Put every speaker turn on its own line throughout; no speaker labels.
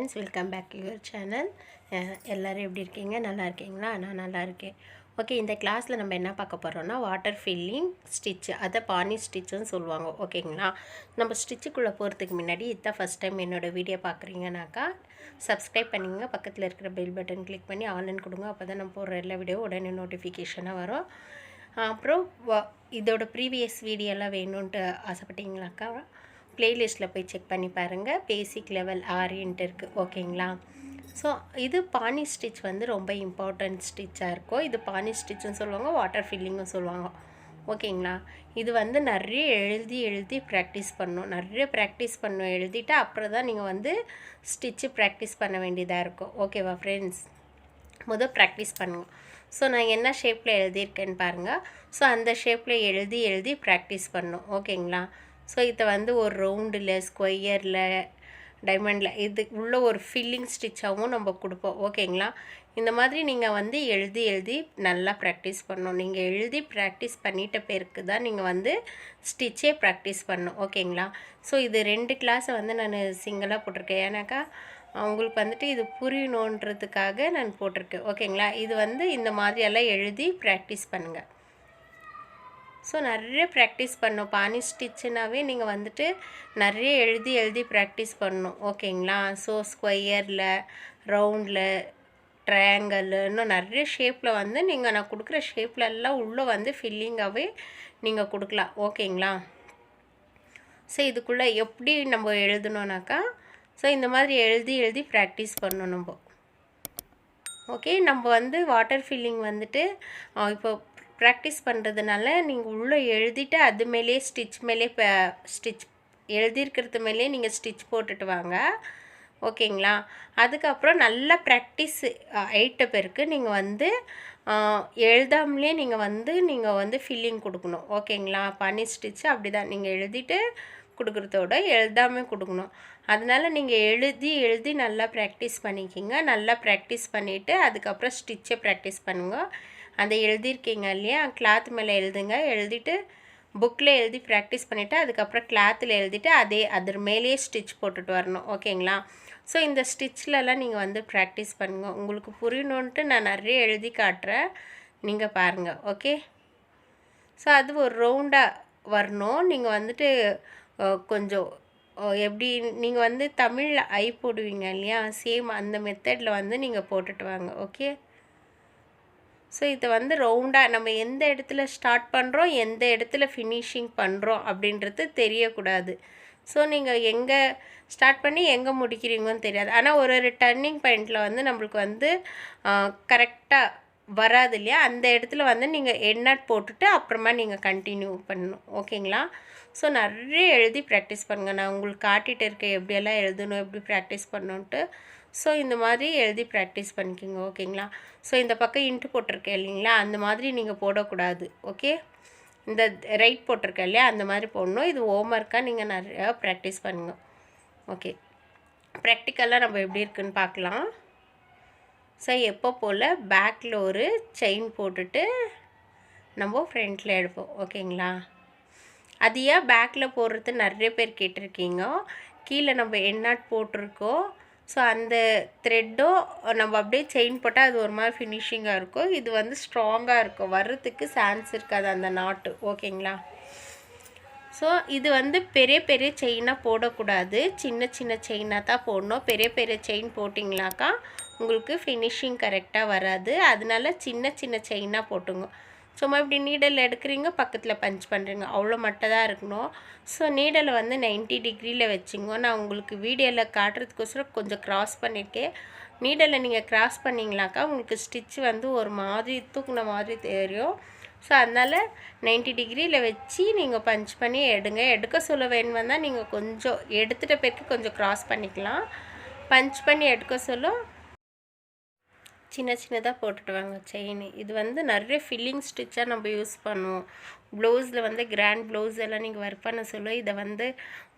friends, welcome back to your channel. எல்லாரும் எப்படி இருக்கீங்க? நல்லா இருக்கீங்களா? நான் நல்லா இருக்கேன். ஓகே, இந்த கிளாஸில் நம்ம என்ன பார்க்க போகிறோம்னா வாட்டர் ஃபில்லிங் ஸ்டிச், அதை பானி ஸ்டிச்சுன்னு சொல்லுவாங்க. ஓகேங்களா? நம்ம ஸ்டிச்சுக்குள்ளே போகிறதுக்கு முன்னாடி இதான் ஃபஸ்ட் டைம் என்னோடய வீடியோ பார்க்குறீங்கனாக்கா சப்ஸ்கிரைப் பண்ணிங்க, பக்கத்தில் இருக்கிற பெல் பட்டன் கிளிக் பண்ணி ஆன்லைன் கொடுங்க. அப்போ தான் நம்ம போடுற எல்லா வீடியோ உடனே நோட்டிஃபிகேஷனாக வரும். அப்புறம் இதோட ப்ரீவியஸ் வீடியோலாம் வேணும்ன்ட்டு ஆசைப்பட்டீங்களாக்கா ப்ளேலிஸ்ட்டில் போய் செக் பண்ணி பாருங்கள். பேசிக் லெவல் ஆரின்ட்டு இருக்குது. ஓகேங்களா? ஸோ இது பானி ஸ்டிச் வந்து ரொம்ப இம்பார்ட்டண்ட் ஸ்டிச்சாக இருக்கும். இது பானி ஸ்டிச்சுன்னு சொல்லுவாங்க, வாட்டர் ஃபில்லிங்கும் சொல்லுவாங்க. ஓகேங்களா? இது வந்து நிறைய எழுதி ப்ராக்டிஸ் பண்ணணும். நிறைய ப்ராக்டிஸ் பண்ணணும். எழுதிட்டு அப்புறம் தான் நீங்கள் வந்து ஸ்டிச்சு ப்ராக்டிஸ் பண்ண வேண்டியதாக இருக்கும். ஓகேவா ஃப்ரெண்ட்ஸ்? ப்ராக்டிஸ் பண்ணுங்கள். ஸோ நான் என்ன ஷேப்பில் எழுதியிருக்கேன்னு பாருங்கள். ஸோ அந்த ஷேப்பில் எழுதி ப்ராக்டிஸ் பண்ணணும். ஓகேங்களா? ஸோ இதை வந்து ஒரு ரவுண்டில், ஸ்கொயரில், டைமண்டில் இது உள்ள ஒரு ஃபில்லிங் ஸ்டிச்சாகவும் நம்ம கொடுப்போம். ஓகேங்களா? இந்த மாதிரி நீங்கள் வந்து எழுதி நல்லா ப்ராக்டிஸ் பண்ணணும். நீங்கள் எழுதி ப்ராக்டிஸ் பண்ணிட்ட பேருக்கு தான் நீங்கள் வந்து ஸ்டிச்சே ப்ராக்டிஸ் பண்ணணும். ஓகேங்களா? ஸோ இது 2 கிளாஸை வந்து நான் சிங்கிளாக போட்டிருக்கேன். ஏன்னாக்கா அவங்களுக்கு வந்துட்டு இது புரியணுன்றதுக்காக நான் போட்டிருக்கேன். ஓகேங்களா? இது வந்து இந்த மாதிரியெல்லாம் எழுதி ப்ராக்டிஸ் பண்ணுங்கள். ஸோ நிறைய ப்ராக்டிஸ் பண்ணணும். பானி ஸ்டிச்சுனாவே நீங்கள் வந்துட்டு நிறைய எழுதி ப்ராக்டிஸ் பண்ணணும். ஓகேங்களா? ஸோ ஸ்கொயரில், ரவுண்டில், ட்ரையாங்கிள், இன்னும் நிறைய ஷேப்பில் வந்து நீங்கள் நான் கொடுக்குற ஷேப்பில் எல்லாம் உள்ளே வந்து ஃபில்லிங்காகவே நீங்கள் கொடுக்கலாம். ஓகேங்களா? ஸோ இதுக்குள்ளே எப்படி நம்ம எழுதணுன்னாக்கா ஸோ இந்த மாதிரி எழுதி ப்ராக்டிஸ் பண்ணணும் நம்ம. ஓகே, நம்ம வந்து வாட்டர் ஃபில்லிங் வந்துட்டு இப்போ ப்ராக்டிஸ் பண்ணுறதுனால நீங்கள் உள்ளே எழுதிட்டு அது மேலே ஸ்டிச் மேலே ஸ்டிச் எழுதியிருக்கிறது மேலே நீங்கள் ஸ்டிச் போட்டுட்டு வாங்க. ஓகேங்களா? அதுக்கப்புறம் நல்லா ப்ராக்டிஸ் ஆயிட்ட பிறகு நீங்கள் வந்து எழுதாமலே நீங்கள் வந்து ஃபில்லிங் கொடுக்கணும். ஓகேங்களா? பனி ஸ்டிச்சு அப்படி தான் நீங்கள் எழுதிட்டு கொடுக்குறதோட எழுதாமல் கொடுக்கணும். அதனால் நீங்கள் எழுதி நல்லா ப்ராக்டிஸ் பண்ணிக்கிங்க. நல்லா ப்ராக்டிஸ் பண்ணிவிட்டு அதுக்கப்புறம் ஸ்டிச்சை ப்ராக்டிஸ் பண்ணுங்கள். அந்த எழுதியிருக்கீங்க இல்லையா, கிளாத் மேலே எழுதுங்க. எழுதிட்டு புக்கில் எழுதி ப்ராக்டிஸ் பண்ணிவிட்டு அதுக்கப்புறம் கிளாத்தில் எழுதிட்டு அதர் மேலேயே ஸ்டிச் போட்டுட்டு வரணும். ஓகேங்களா? ஸோ இந்த ஸ்டிச்லலாம் நீங்கள் வந்து ப்ராக்டிஸ் பண்ணுங்கள். உங்களுக்கு புரியணுன்ட்டு நான் நிறைய எழுதி காட்டுறேன், நீங்கள் பாருங்கள். ஓகே? ஸோ அது ஒரு ரவுண்டாக வரணும். நீங்கள் வந்துட்டு கொஞ்சம் எப்படி நீங்கள் வந்து தமிழில் ஐ போடுவீங்க இல்லையா, சேம் அந்த மெத்தடில் வந்து நீங்கள் போட்டுட்டு வாங்க. ஓகே? ஸோ இதை வந்து ரவுண்டாக நம்ம எந்த இடத்துல ஸ்டார்ட் பண்ணுறோம், எந்த இடத்துல ஃபினிஷிங் பண்ணுறோம் அப்படின்றது தெரியக்கூடாது. ஸோ நீங்கள் எங்கே ஸ்டார்ட் பண்ணி எங்கே முடிக்கிறீங்கன்னு தெரியாது. ஆனால் ஒரு டர்னிங் பாயிண்டில் வந்து நம்மளுக்கு வந்து கரெக்டாக வராது இல்லையா, அந்த இடத்துல வந்து நீங்கள் எண்ணாட் போட்டுட்டு அப்புறமா நீங்கள் கண்டினியூ பண்ணணும். ஓகேங்களா? ஸோ நிறைய எழுதி ப்ராக்டிஸ் பண்ணுங்கள். நான் உங்களுக்கு காட்டிகிட்டு இருக்கேன் எப்படியெல்லாம் எழுதணும், எப்படி ப்ராக்டிஸ் பண்ணணுன்ட்டு. ஸோ இந்த மாதிரி எழுதி ப்ராக்டிஸ் பண்ணிக்கோங்க. ஓகேங்களா? ஸோ இந்த பக்கம் இன்ட்டு போட்டிருக்கேன் இல்லைங்களா, அந்த மாதிரி நீங்கள் போடக்கூடாது. ஓகே? இந்த ரைட் போட்டிருக்கேன் இல்லையா, அந்த மாதிரி போடணும். இது ஹோம்ஒர்க்காக நீங்கள் நிறையா ப்ராக்டிஸ் பண்ணுங்க. ஓகே, ப்ராக்டிக்கலாக நம்ம எப்படி இருக்குன்னு பார்க்கலாம். ஸோ எப்போ போல் பேக்கில் ஒரு செயின் போட்டுட்டு நம்ம ஃப்ரண்ட்டில் எடுப்போம். ஓகேங்களா? அது ஏன் பேக்கில் போடுறது நிறைய பேர் கேட்டிருக்கீங்க. கீழே நம்ம எண்ணாட் போட்டிருக்கோம். ஸோ அந்த த்ரெட்டும் நம்ம அப்படியே செயின் போட்டால் அது ஒரு மாதிரி ஃபினிஷிங்காக இருக்கும். இது வந்து ஸ்ட்ராங்காக இருக்கும், வர்றதுக்கு சான்ஸ் இருக்காது அந்த நாட்டு. ஓகேங்களா? ஸோ இது வந்து பெரிய செயினாக போடக்கூடாது, சின்ன செயினாக தான் போடணும். பெரிய செயின் போட்டிங்கனாக்கா உங்களுக்கு ஃபினிஷிங் கரெக்டாக வராது. அதனால சின்ன செயினாக போட்டுங்க. சும்மா இப்படி நீடல் எடுக்கிறீங்க, பக்கத்தில் பஞ்ச் பண்ணுறீங்க, அவ்வளோ மட்டும் தான் இருக்கணும். ஸோ நீடலை வந்து 90 டிகிரியில் வச்சுங்க. நான் உங்களுக்கு வீடியோவில் காட்டுறதுக்கோசரம் கொஞ்சம் க்ராஸ் பண்ணியிருக்கேன். நீடலை நீங்கள் க்ராஸ் பண்ணிங்கனாக்கா உங்களுக்கு ஸ்டிச் வந்து ஒரு மாதிரி தூக்குன மாதிரி தெரியும். ஸோ அதனால் 90 டிகிரியில் வச்சு நீங்கள் பஞ்ச் பண்ணி எடுக்க சொல்ல வேணும்னா நீங்கள் கொஞ்சம் எடுத்துகிட்ட பிறகு கொஞ்சம் க்ராஸ் பண்ணிக்கலாம். பஞ்ச் பண்ணி எடுக்க சொல்ல சின்னதாக போட்டுட்டு வாங்க செயின். இது வந்து நிறைய ஃபில்லிங் ஸ்டிச்சாக நம்ம யூஸ் பண்ணுவோம். ப்ளவுஸில் வந்து கிராண்ட் ப்ளவுஸ் எல்லாம் நீங்கள் ஒர்க் பண்ண சொல்ல இதை வந்து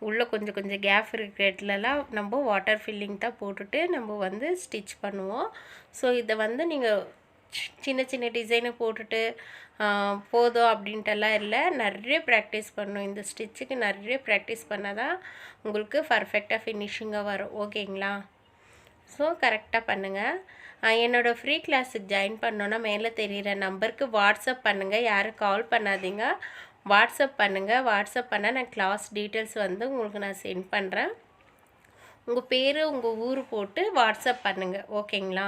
உள்ளே கொஞ்சம் கேப் இருக்கிற இடத்துலலாம் நம்ம வாட்டர் ஃபில்லிங் தான் போட்டுட்டு நம்ம வந்து ஸ்டிச் பண்ணுவோம். ஸோ இதை வந்து நீங்கள் சின்ன டிசைனை போட்டுட்டு போதும் அப்படின்ட்டுலாம் இல்லை, நிறைய ப்ராக்டிஸ் பண்ணணும். இந்த ஸ்டிச்சுக்கு நிறைய ப்ராக்டிஸ் பண்ணால் தான் உங்களுக்கு பர்ஃபெக்டாக ஃபினிஷிங்காக வரும். ஓகேங்களா? ஸோ கரெக்டாக பண்ணுங்கள். என்னோடய ஃப்ரீ கிளாஸுக்கு ஜாயின் பண்ணோன்னா மேலே தெரிகிற நம்பருக்கு வாட்ஸ்அப் பண்ணுங்கள். யாரும் கால் பண்ணாதீங்க, வாட்ஸ்அப் பண்ணுங்கள். வாட்ஸ்அப் பண்ணால் நான் கிளாஸ் டீட்டெயில்ஸ் வந்து உங்களுக்கு நான் சென்ட் பண்ணுறேன். உங்கள் பேர் உங்கள் ஊர் போட்டு வாட்ஸ்அப் பண்ணுங்கள், ஓகேங்களா?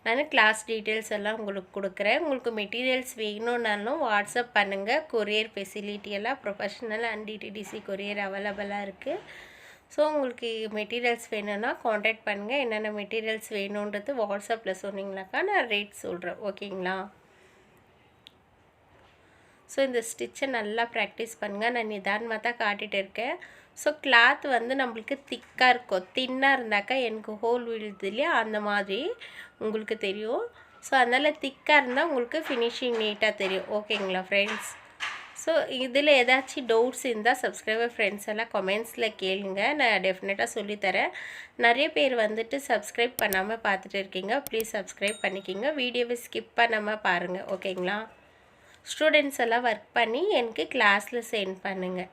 நான் கிளாஸ் டீட்டெயில்ஸ் எல்லாம் உங்களுக்கு கொடுக்குறேன். உங்களுக்கு மெட்டீரியல்ஸ் வேணும்னாலும் வாட்ஸ்அப் பண்ணுங்கள். கொரியர் ஃபெசிலிட்டி எல்லாம் ப்ரொஃபஷ்னல் அண்ட் டிடிடிசி கொரியர் அவைலபிளாக இருக்குது. ஸோ உங்களுக்கு மெட்டீரியல்ஸ் வேணும்னா காண்டாக்ட் பண்ணுங்கள். என்னென்ன மெட்டீரியல்ஸ் வேணுன்றது வாட்ஸ்அப்பில் சொன்னீங்கனாக்கா நான் ரேட் சொல்கிறேன், ஓகேங்களா? ஸோ இந்த ஸ்டிச்சை நல்லா ப்ராக்டிஸ் பண்ணுங்கள். நான் நிதானமாக தான் காட்டிகிட்டு இருக்கேன். ஸோ கிளாத் வந்து நம்மளுக்கு திக்காக இருக்கும். தின்னாக இருந்தாக்கா எனக்கு ஹோல் விழுது இல்லையா, அந்த மாதிரி உங்களுக்கு தெரியும். ஸோ அதனால் திக்காக இருந்தால் உங்களுக்கு ஃபினிஷிங் நீட்டாக தெரியும், ஓகேங்களா ஃப்ரெண்ட்ஸ்? ஸோ இதில் ஏதாச்சும் டவுட்ஸ் இருந்தால் சப்ஸ்கிரைபர் ஃப்ரெண்ட்ஸ் எல்லாம் கமெண்ட்ஸில் கேளுங்க, நான் டெஃபினட்டாக சொல்லித்தரேன். நிறைய பேர் வந்துட்டு சப்ஸ்கிரைப் பண்ணாமல் பார்த்துட்டு இருக்கீங்க. ப்ளீஸ் சப்ஸ்கிரைப் பண்ணிக்கிங்க. வீடியோவை ஸ்கிப் பண்ணாமல் பாருங்கள், ஓகேங்களா? ஸ்டூடெண்ட்ஸ் எல்லாம் ஒர்க் பண்ணி எனக்கு கிளாஸில் சென்ட் பண்ணுங்கள்.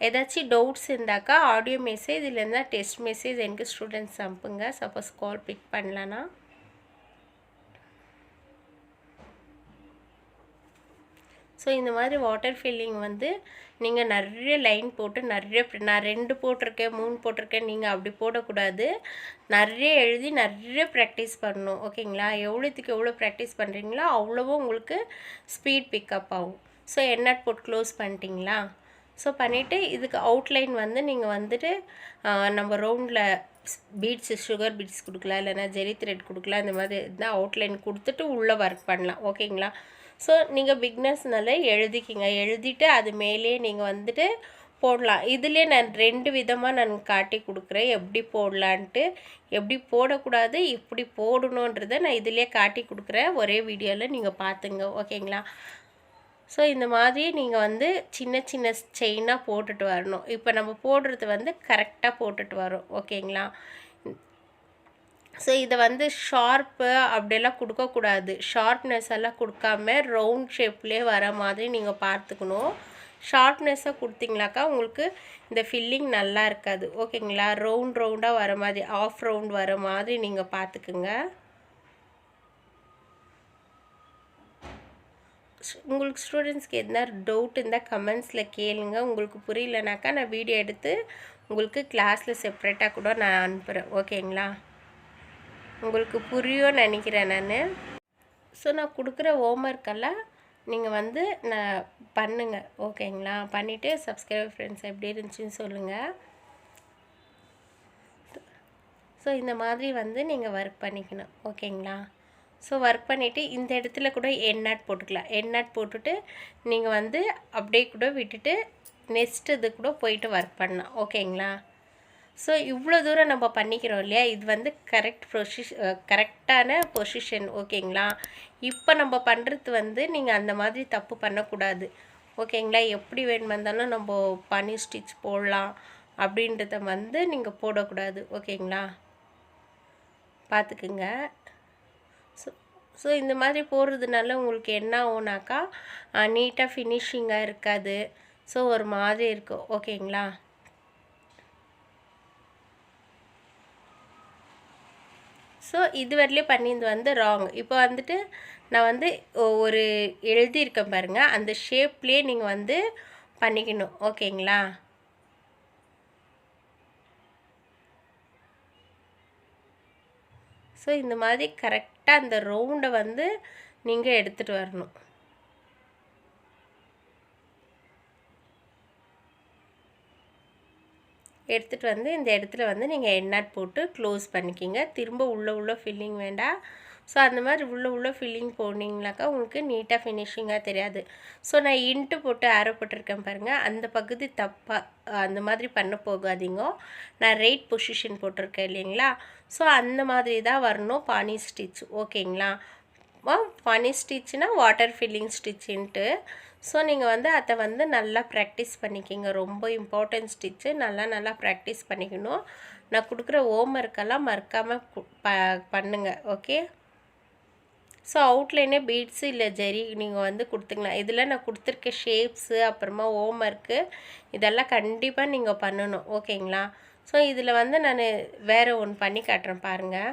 ஏதாச்சும் டவுட்ஸ் இருந்தாக்கா ஆடியோ மெசேஜ் இல்லைன்னா டெஸ்ட் மெசேஜ் எனக்கு ஸ்டூடெண்ட்ஸ் அனுப்புங்க. சப்போஸ் கால் பிக் பண்ணலன்னா. ஸோ இந்த மாதிரி வாட்டர் ஃபில்லிங் வந்து நீங்கள் நிறைய லைன் போட்டு நான் 2 போட்டிருக்கேன், 3 போட்டிருக்கேன், நீங்கள் அப்படி போடக்கூடாது. நிறைய எழுதி நிறைய ப்ராக்டிஸ் பண்ணணும், ஓகேங்களா? எவ்வளோத்துக்கு எவ்வளோ ப்ராக்டிஸ் பண்ணுறீங்களோ அவ்வளோவும் உங்களுக்கு ஸ்பீட் பிக்கப் ஆகும். ஸோ எண்ணட் போட்டு க்ளோஸ் பண்ணிட்டீங்களா? ஸோ பண்ணிவிட்டு இதுக்கு அவுட்லைன் வந்து நீங்கள் வந்துட்டு நம்ம ரவுண்டில் பீட்ஸு சுகர் பீட்ஸ் கொடுக்கலாம், இல்லைனா ஜெரி த்ரெட் கொடுக்கலாம். இந்த மாதிரி தான் அவுட்லைன் கொடுத்துட்டு உள்ளே ஒர்க் பண்ணலாம், ஓகேங்களா? ஸோ நீங்கள் பிக்னஸ்னால எழுதிக்கிங்க. எழுதிட்டு அது மேலே நீங்கள் வந்துட்டு போடலாம். இதிலே நான் 2 விதமாக நான் காட்டி கொடுக்குறேன், எப்படி போடலான்ட்டு. எப்படி போடக்கூடாது, எப்படி போடணுன்றதை நான் இதிலே காட்டி கொடுக்குறேன். ஒரே வீடியோவில் நீங்கள் பார்த்துங்க, ஓகேங்களா? ஸோ இந்த மாதிரி நீங்கள் வந்து சின்ன சின்ன செயினாக போட்டுட்டு வரணும். இப்போ நம்ம போடுறது வந்து கரெக்டாக போட்டுட்டு வரோம், ஓகேங்களா? ஸோ இதை வந்து ஷார்ப்பு அப்படியெல்லாம் கொடுக்கக்கூடாது. ஷார்ப்னஸ் எல்லாம் கொடுக்காம ரவுண்ட் ஷேப்லேயே வர மாதிரி நீங்கள் பார்த்துக்கணும். ஷார்ப்னஸ்ஸாக கொடுத்தீங்களாக்கா உங்களுக்கு இந்த ஃபில்லிங் நல்லா இருக்காது, ஓகேங்களா? ரவுண்டாக வர மாதிரி, ஆஃப் ரவுண்ட் வர மாதிரி நீங்கள் பார்த்துக்குங்க. உங்களுக்கு ஸ்டூடெண்ட்ஸ்க்கு எதனா டவுட் இருந்தால் கமெண்ட்ஸில் கேளுங்க. உங்களுக்கு புரியலனாக்கா நான் வீடியோ எடுத்து உங்களுக்கு கிளாஸில் செப்ரேட்டாக கூட நான் அனுப்புகிறேன், ஓகேங்களா? உங்களுக்கு புரியும்னு நினைக்கிறேன் நான். ஸோ நான் கொடுக்குற ஹோம்ஒர்க்கெல்லாம் நீங்கள் வந்து நான் பண்ணுங்கள், ஓகேங்களா? பண்ணிவிட்டு சப்ஸ்கிரைபர் ஃப்ரெண்ட்ஸ் எப்படி இருந்துச்சுன்னு சொல்லுங்கள். ஸோ இந்த மாதிரி வந்து நீங்கள் ஒர்க் பண்ணிக்கணும், ஓகேங்களா? ஸோ ஒர்க் பண்ணிவிட்டு இந்த இடத்துல கூட எண்ணாட் போட்டுக்கலாம். எண்ணாட் போட்டுட்டு நீங்கள் வந்து அப்படியே கூட விட்டுட்டு நெக்ஸ்ட் இது கூட போயிட்டு ஒர்க் பண்ணலாம், ஓகேங்களா? ஸோ இவ்வளோ தூரம் நம்ம பண்ணிக்கிறோம் இல்லையா, இது வந்து கரெக்டான பொசிஷன், ஓகேங்களா? இப்போ நம்ம பண்ணுறது வந்து நீங்கள் அந்த மாதிரி தப்பு பண்ணக்கூடாது, ஓகேங்களா? எப்படி வேணுமா இருந்தாலும் நம்ம பனி ஸ்டிச் போடலாம் அப்படின்றத வந்து நீங்கள் போடக்கூடாது, ஓகேங்களா? பார்த்துக்குங்க. ஸோ இந்த மாதிரி போடுறதுனால உங்களுக்கு என்ன ஆகுனாக்கா நீட்டாக ஃபினிஷிங்காக இருக்காது. ஸோ ஒரு மாதிரி இருக்கும், ஓகேங்களா? ஸோ இது வரலையும் பண்ணிது வந்து ராங். இப்போ வந்துட்டு நான் வந்து ஒரு எழுதியிருக்கேன் பாருங்கள், அந்த ஷேப்லேயே நீங்கள் வந்து பண்ணிக்கணும், ஓகேங்களா? ஸோ இந்த மாதிரி கரெக்டாக அந்த ரவுண்டை வந்து நீங்கள் எடுத்துகிட்டு வரணும். எடுத்துகிட்டு வந்து இந்த இடத்துல வந்து நீங்கள் எண்ணாட் போட்டு க்ளோஸ் பண்ணிக்கிங்க. திரும்ப உள்ள ஃபில்லிங் வேண்டாம். ஸோ அந்த மாதிரி உள்ள ஃபில்லிங் போனீங்கனாக்கா உங்களுக்கு நீட்டாக ஃபினிஷிங்காக தெரியாது. ஸோ நான் இன்ட்டு போட்டு ஆரோ போட்டிருக்கேன் பாருங்கள், அந்த பகுதி தப்பாக அந்த மாதிரி பண்ண போகாதீங்க. நான் ரைட் பொசிஷன் போட்டிருக்கேன் இல்லைங்களா? ஸோ அந்த மாதிரி தான் வரணும் பானி ஸ்டிச், ஓகேங்களா? பானி ஸ்டிச்னால் வாட்டர் ஃபில்லிங் ஸ்டிச்சுன்ட்டு. ஸோ நீங்கள் வந்து அதை வந்து நல்லா ப்ராக்டிஸ் பண்ணிக்கிங்க. ரொம்ப இம்பார்ட்டன்ட் ஸ்டிச்சு, நல்லா ப்ராக்டிஸ் பண்ணிக்கணும். நான் கொடுக்குற ஹோம்ஒர்க்கெல்லாம் மறக்காமல் பண்ணுங்கள், ஓகே? ஸோ அவுட்லைனே பீட்ஸு இல்லை ஜெரி நீங்கள் வந்து கொடுத்துக்கலாம். இதில் நான் கொடுத்துருக்க ஷேப்ஸு அப்புறமா ஹோம்ஒர்க்கு இதெல்லாம் கண்டிப்பாக நீங்கள் பண்ணணும், ஓகேங்களா? ஸோ இதில் வந்து நான் வேறு ஒன்று பண்ணி காட்டுறேன் பாருங்கள்.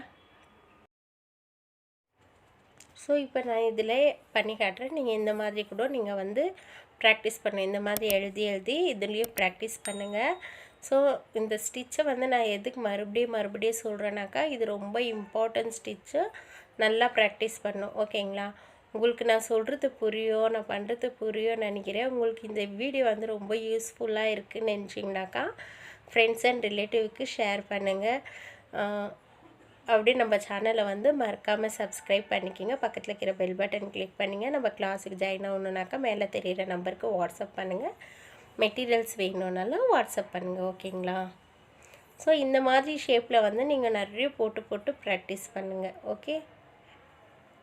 ஸோ இப்போ நான் இதில் பண்ணி காட்டுறேன். நீங்கள் இந்த மாதிரி கூட நீங்கள் வந்து ப்ராக்டிஸ் பண்ணுங்கள். இந்த மாதிரி எழுதி இதுலேயும் ப்ராக்டிஸ் பண்ணுங்கள். ஸோ இந்த ஸ்டிச்சை வந்து நான் எதுக்கு மறுபடியும் சொல்கிறேன்னாக்கா, இது ரொம்ப இம்பார்ட்டன்ட் ஸ்டிச்சு. நல்லா ப்ராக்டிஸ் பண்ணும். ஓகேங்களா? உங்களுக்கு நான் சொல்கிறது புரியும், நான் பண்ணுறது புரியும் நினைக்கிறேன். உங்களுக்கு இந்த வீடியோ வந்து ரொம்ப யூஸ்ஃபுல்லாக இருக்குதுன்னு நினச்சிங்கனாக்கா ஃப்ரெண்ட்ஸ் அண்ட் ரிலேட்டிவ்க்கு ஷேர் பண்ணுங்கள். அப்படியே நம்ம சேனலை வந்து மறக்காமல் சப்ஸ்கிரைப் பண்ணிக்கிங்க. பக்கத்தில் இருக்கிற பெல் பட்டன் கிளிக் பண்ணிங்க. நம்ம கிளாஸுக்கு ஜாயின் ஆகணுன்னாக்கா மேலே தெரிகிற நம்பருக்கு வாட்ஸ்அப் பண்ணுங்கள். மெட்டீரியல்ஸ் வேணும்னாலும் வாட்ஸ்அப் பண்ணுங்கள். ஓகேங்களா? ஸோ இந்த மாதிரி ஷேப்பில் வந்து நீங்கள் நிறைய போட்டு ப்ராக்டிஸ் பண்ணுங்கள். ஓகே.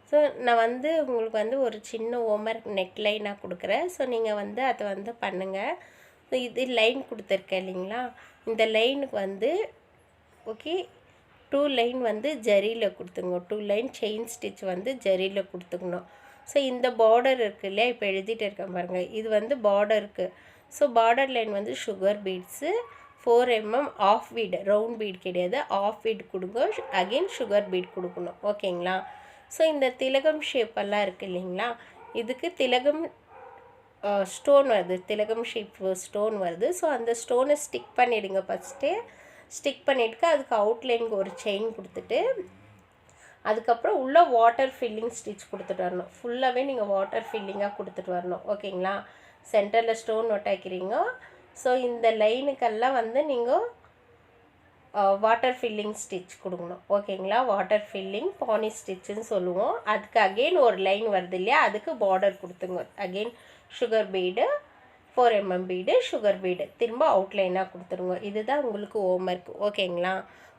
ஸோ நான் வந்து உங்களுக்கு வந்து ஒரு சின்ன ஹோம்ஒர்க் நெக்லைனாக கொடுக்குறேன். ஸோ நீங்கள் வந்து அதை வந்து பண்ணுங்கள். ஸோ இது லைன் கொடுத்துருக்கேன் இல்லைங்களா, இந்த லைனுக்கு வந்து ஓகே 2 லைன் வந்து ஜரியில் கொடுத்துங்க. 2 லைன் செயின் ஸ்டிச் வந்து ஜரியில் கொடுத்துக்கணும். ஸோ இந்த பார்டர் இருக்குது இல்லையா, இப்போ எழுதிட்டு இருக்கேன் பாருங்கள், இது வந்து பார்டருக்கு. ஸோ பார்டர் லைன் வந்து sugar beads 4 mm half bead, round bead கிடையாது, ஆஃப் பீட் கொடுங்க. அகெயின் சுகர் பீட் கொடுக்கணும். ஓகேங்களா? ஸோ இந்த திலகம் ஷேப்பெல்லாம் இருக்குது இல்லைங்களா, இதுக்கு திலகம் ஸ்டோன் வருது, திலகம் ஷேப் ஸ்டோன் வருது. ஸோ அந்த ஸ்டோனை ஸ்டிக் பண்ணிவிடுங்க. ஃபஸ்ட்டு ஸ்டிக் பண்ணிவிட்டு அதுக்கு அவுட்லைனுக்கு ஒரு செயின் கொடுத்துட்டு அதுக்கப்புறம் உள்ளே வாட்டர் ஃபில்லிங் ஸ்டிச் கொடுத்துட்டு வரணும். ஃபுல்லாகவே நீங்கள் வாட்டர் ஃபில்லிங்காக கொடுத்துட்டு வரணும். ஓகேங்களா? சென்டரில் ஸ்டோன் ஒட்டாக்கிறீங்க. ஸோ இந்த லைனுக்கெல்லாம் வந்து நீங்கள் வாட்டர் ஃபில்லிங் ஸ்டிச் கொடுக்கணும். ஓகேங்களா? வாட்டர் ஃபில்லிங் பானி ஸ்டிச்சுன்னு சொல்லுவோம். அதுக்கு அகெயின் ஒரு லைன் வருது இல்லையா, அதுக்கு பார்டர் கொடுத்துங்க. Again sugar bead 4 mm bead, sugar bead திரும்ப அவுட்லைனாக கொடுத்துருங்க. இதுதான் உங்களுக்கு ஹோம்ஒர்க். ஓகேங்களா?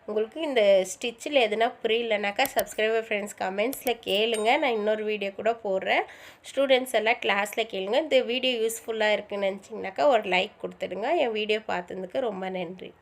உங்களுக்கு இந்த ஸ்டிச்சில் எதுனா புரியலனாக்கா சப்ஸ்கிரைபர் ஃப்ரெண்ட்ஸ் கமெண்ட்ஸில் கேளுங்க. நான் இன்னொரு வீடியோ கூட போடுறேன். ஸ்டூடெண்ட்ஸ் எல்லாம் கிளாஸில் கேளுங்க. இந்த வீடியோ யூஸ்ஃபுல்லாக இருக்குன்னு நினச்சிங்கனாக்கா ஒரு லைக் கொடுத்துடுங்க. என் வீடியோ பார்த்ததுக்கு ரொம்ப நன்றி.